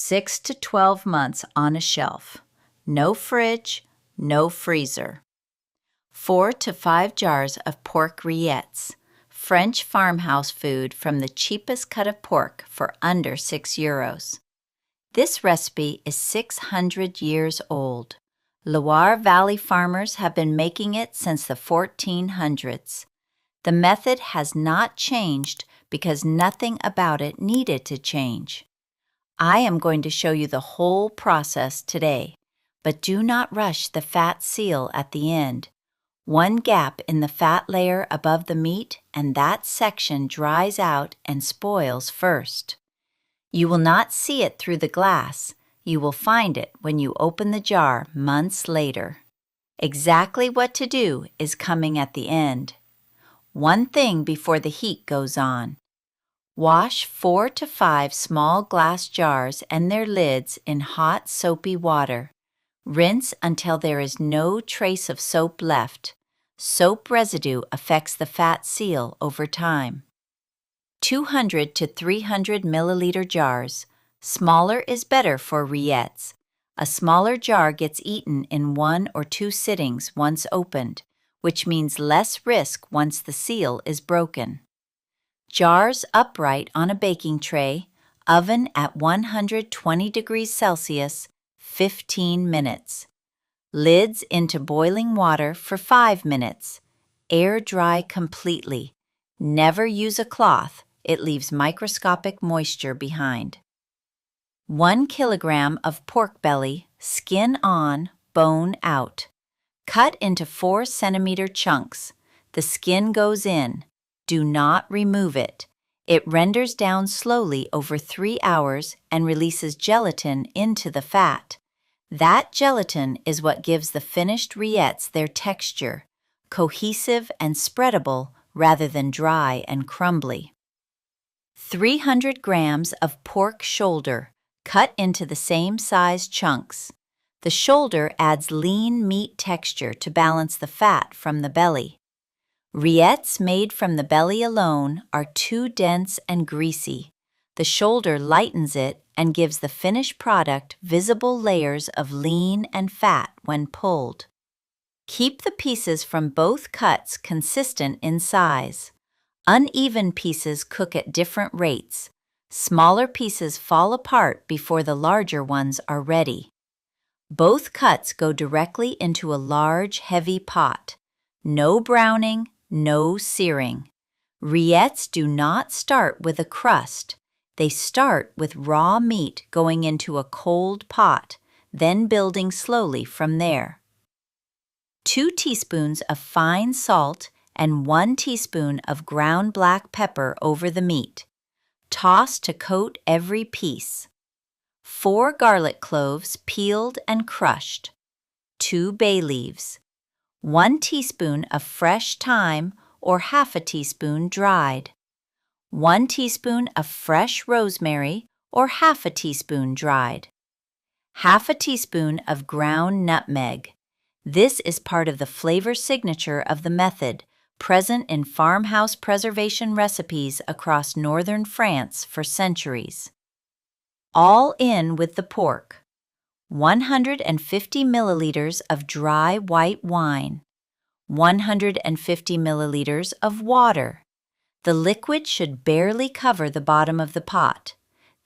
6 to 12 months on a shelf. No fridge, no freezer. 4 to 5 jars of pork rillettes, French farmhouse food from the cheapest cut of pork for under €6. This recipe is 600 years old. Loire Valley farmers have been making it since the 1400s. The method has not changed because nothing about it needed to change. I am going to show you the whole process today, but do not rush the fat seal at the end. One gap in the fat layer above the meat and that section dries out and spoils first. You will not see it through the glass. You will find it when you open the jar months later. Exactly what to do is coming at the end. One thing before the heat goes on. Wash 4 to 5 small glass jars and their lids in hot soapy water. Rinse until there is no trace of soap left. Soap residue affects the fat seal over time. 200 to 300 milliliter jars. Smaller is better for rillettes. A smaller jar gets eaten in 1 or 2 sittings once opened, which means less risk once the seal is broken. Jars upright on a baking tray, oven at 120 degrees Celsius, 15 minutes. Lids into boiling water for 5 minutes. Air dry completely. Never use a cloth. It leaves microscopic moisture behind. 1 kilogram of pork belly, skin on, bone out. Cut into 4 centimeter chunks. The skin goes in. Do not remove it. It renders down slowly over 3 hours and releases gelatin into the fat. That gelatin is what gives the finished rillettes their texture, cohesive and spreadable rather than dry and crumbly. 300 grams of pork shoulder, cut into the same size chunks. The shoulder adds lean meat texture to balance the fat from the belly. Rillettes made from the belly alone are too dense and greasy. The shoulder lightens it and gives the finished product visible layers of lean and fat when pulled. Keep the pieces from both cuts consistent in size. Uneven pieces cook at different rates. Smaller pieces fall apart before the larger ones are ready. Both cuts go directly into a large, heavy pot. No browning, no searing. Rillettes do not start with a crust. They start with raw meat going into a cold pot, then building slowly from there. 2 teaspoons of fine salt and 1 teaspoon of ground black pepper over the meat. Toss to coat every piece. 4 garlic cloves peeled and crushed. 2 bay leaves. 1 teaspoon of fresh thyme or half a teaspoon dried. 1 teaspoon of fresh rosemary or half a teaspoon dried. Half a teaspoon of ground nutmeg. This is part of the flavor signature of the method, present in farmhouse preservation recipes across northern France for centuries. All in with the pork. 150 milliliters of dry white wine. 150 milliliters of water. The liquid should barely cover the bottom of the pot.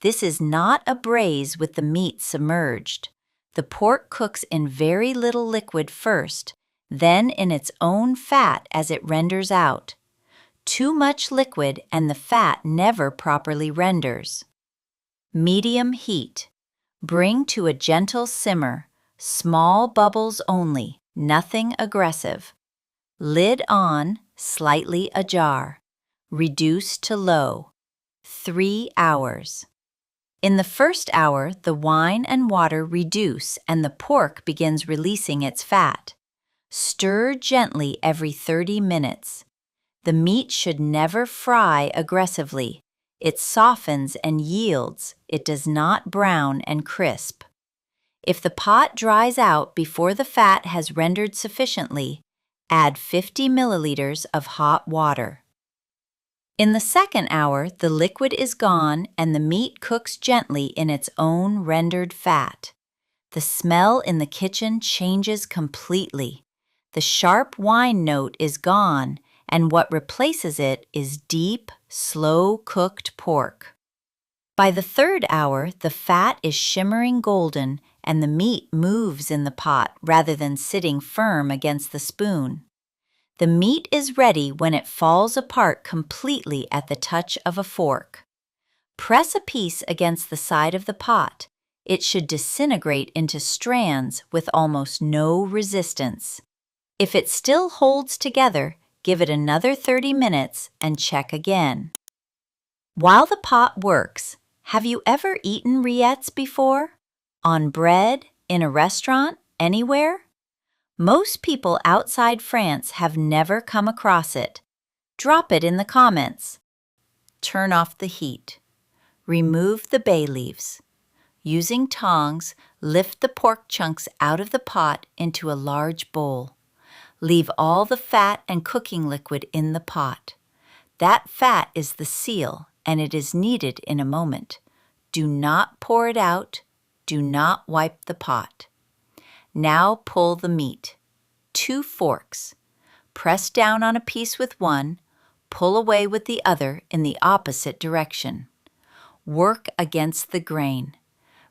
This is not a braise with the meat submerged. The pork cooks in very little liquid first, then in its own fat as it renders out. Too much liquid and the fat never properly renders. Medium heat. Bring to a gentle simmer, small bubbles only, nothing aggressive. Lid on, slightly ajar. Reduce to low. 3 hours. In the first hour, the wine and water reduce and the pork begins releasing its fat. Stir gently every 30 minutes. The meat should never fry aggressively. It softens and yields. It does not brown and crisp. If the pot dries out before the fat has rendered sufficiently, add 50 milliliters of hot water. In the second hour, the liquid is gone and the meat cooks gently in its own rendered fat. The smell in the kitchen changes completely. The sharp wine note is gone, and what replaces it is deep, slow-cooked pork. By the third hour, the fat is shimmering golden and the meat moves in the pot rather than sitting firm against the spoon. The meat is ready when it falls apart completely at the touch of a fork. Press a piece against the side of the pot. It should disintegrate into strands with almost no resistance. If it still holds together, give it another 30 minutes and check again. While the pot works, have you ever eaten rillettes before? On bread, in a restaurant, anywhere? Most people outside France have never come across it. Drop it in the comments. Turn off the heat. Remove the bay leaves. Using tongs, lift the pork chunks out of the pot into a large bowl. Leave all the fat and cooking liquid in the pot. That fat is the seal, and it is needed in a moment. Do not pour it out. Do not wipe the pot. Now pull the meat. 2 forks. Press down on a piece with one, pull away with the other in the opposite direction. Work against the grain.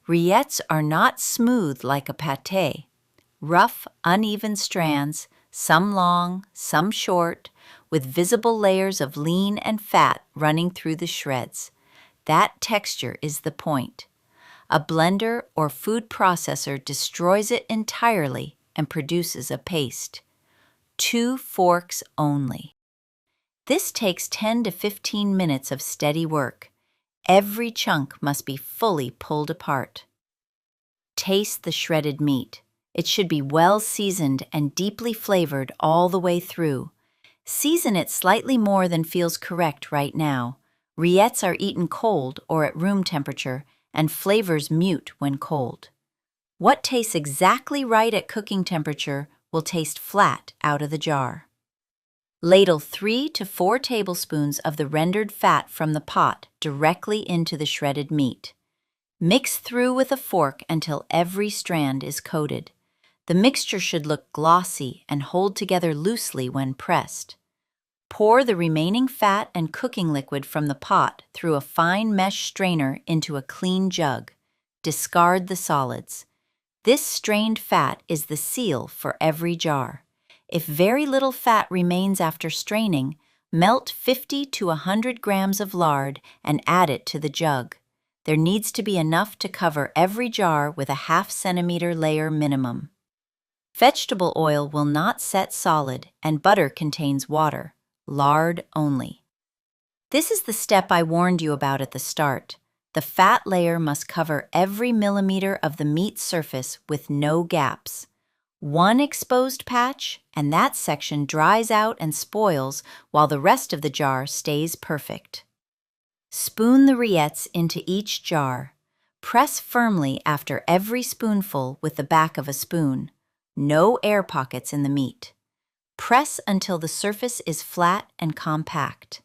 Rillettes are not smooth like a pâté. Rough, uneven strands, some long, some short, with visible layers of lean and fat running through the shreds. That texture is the point. A blender or food processor destroys it entirely and produces a paste. 2 forks only. This takes 10 to 15 minutes of steady work. Every chunk must be fully pulled apart. Taste the shredded meat. It should be well seasoned and deeply flavored all the way through. Season it slightly more than feels correct right now. Rillettes are eaten cold or at room temperature, and flavors mute when cold. What tastes exactly right at cooking temperature will taste flat out of the jar. Ladle 3 to 4 tablespoons of the rendered fat from the pot directly into the shredded meat. Mix through with a fork until every strand is coated. The mixture should look glossy and hold together loosely when pressed. Pour the remaining fat and cooking liquid from the pot through a fine mesh strainer into a clean jug. Discard the solids. This strained fat is the seal for every jar. If very little fat remains after straining, melt 50 to 100 grams of lard and add it to the jug. There needs to be enough to cover every jar with a ½ centimeter layer minimum. Vegetable oil will not set solid, and butter contains water. Lard only. This is the step I warned you about at the start. The fat layer must cover every millimeter of the meat surface with no gaps. One exposed patch, and that section dries out and spoils while the rest of the jar stays perfect. Spoon the rillettes into each jar. Press firmly after every spoonful with the back of a spoon. No air pockets in the meat. Press until the surface is flat and compact.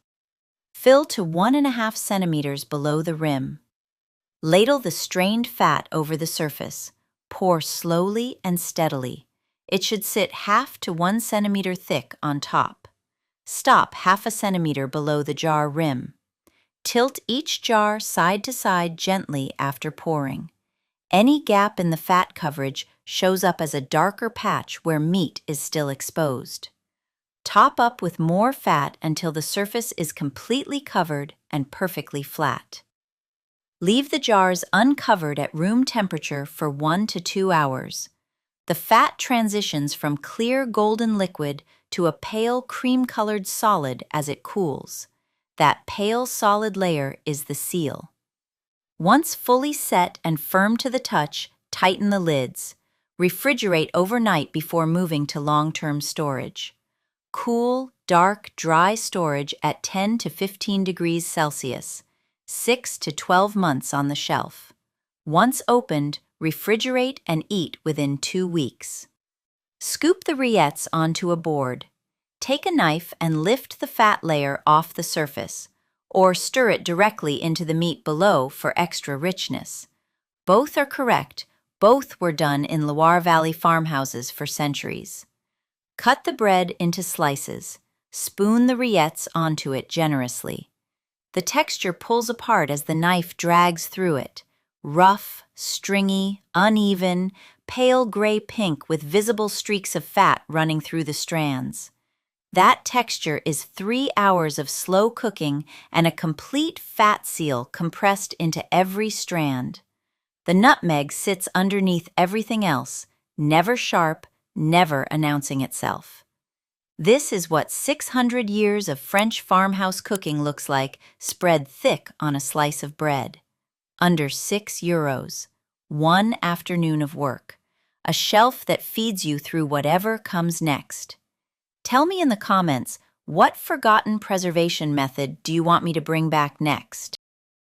Fill to 1½ centimeters below the rim. Ladle the strained fat over the surface. Pour slowly and steadily. It should sit ½ to 1 centimeter thick on top. Stop ½ centimeter below the jar rim. Tilt each jar side to side gently after pouring. Any gap in the fat coverage shows up as a darker patch where meat is still exposed. Top up with more fat until the surface is completely covered and perfectly flat. Leave the jars uncovered at room temperature for 1 to 2 hours. The fat transitions from clear golden liquid to a pale cream-colored solid as it cools. That pale solid layer is the seal. Once fully set and firm to the touch, tighten the lids. Refrigerate overnight before moving to long-term storage. Cool, dark, dry storage at 10 to 15 degrees Celsius, 6 to 12 months on the shelf. Once opened, refrigerate and eat within 2 weeks. Scoop the rillettes onto a board. Take a knife and lift the fat layer off the surface. or stir it directly into the meat below for extra richness. Both are correct. Both were done in Loire Valley farmhouses for centuries. Cut the bread into slices. Spoon the rillettes onto it generously. The texture pulls apart as the knife drags through it. Rough, stringy, uneven, pale gray-pink with visible streaks of fat running through the strands. That texture is 3 hours of slow cooking and a complete fat seal compressed into every strand. The nutmeg sits underneath everything else, never sharp, never announcing itself. This is what 600 years of French farmhouse cooking looks like, spread thick on a slice of bread. Under €6. 1 afternoon of work. A shelf that feeds you through whatever comes next. Tell me in the comments, what forgotten preservation method do you want me to bring back next?